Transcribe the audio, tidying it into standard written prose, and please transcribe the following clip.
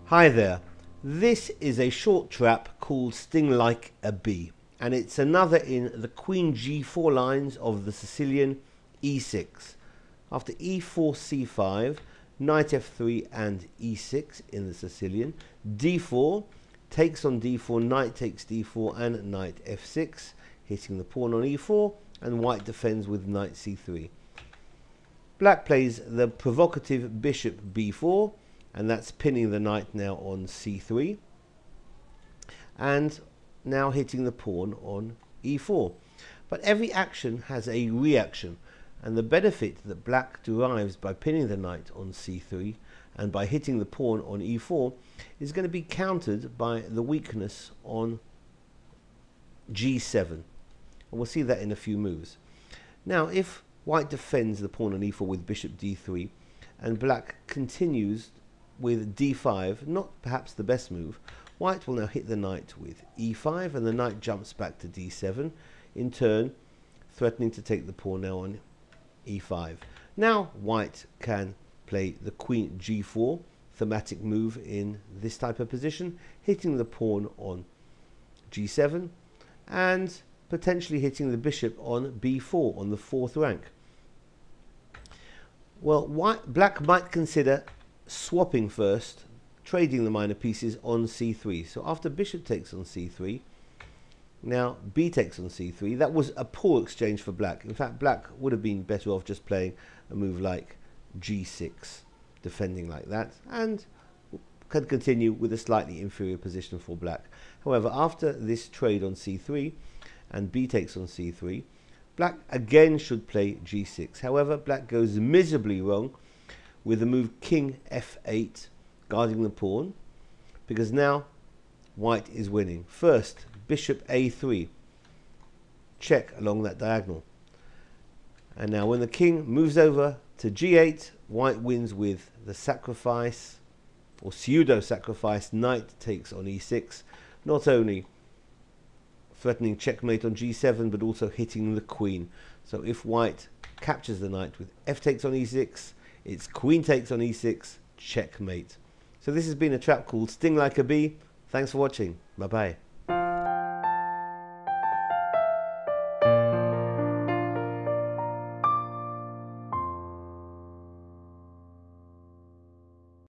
Hi there, this is a short trap called Sting Like a Bee, and it's another in the Queen G4 lines of the Sicilian E6. After E4, C5, Knight F3 and E6 in the Sicilian, D4 takes on D4, Knight takes D4 and Knight F6, hitting the pawn on E4, and White defends with Knight C3. Black plays the provocative Bishop B4, and that's pinning the knight now on C3, and now hitting the pawn on E4. But every action has a reaction, and the benefit that black derives by pinning the knight on C3 and by hitting the pawn on E4 is going to be countered by the weakness on G7. And we'll see that in a few moves. Now, if white defends the pawn on E4 with bishop D3, and black continues with D5, not perhaps the best move, white will now hit the knight with E5, and the knight jumps back to D7, in turn threatening to take the pawn now on E5. Now white can play the Queen G4 thematic move in this type of position, hitting the pawn on G7 and potentially hitting the bishop on B4 on the 4th rank. Well, black might consider swapping first, trading the minor pieces on C3. So after bishop takes on C3, now B takes on C3. That was a poor exchange for black. In fact, black would have been better off just playing a move like G6, defending like that, and can continue with a slightly inferior position for black. However, after this trade on C3 and B takes on C3, black again should play G6. However, black goes miserably wrong with the move King F8, guarding the pawn, because now white is winning. First, bishop A3, check along that diagonal. And now when the king moves over to G8, white wins with the sacrifice, or pseudo-sacrifice, knight takes on E6, not only threatening checkmate on G7, but also hitting the queen. So if white captures the knight with F takes on E6, it's queen takes on E6, checkmate. So this has been a trap called Sting Like a Bee. Thanks for watching. Bye bye.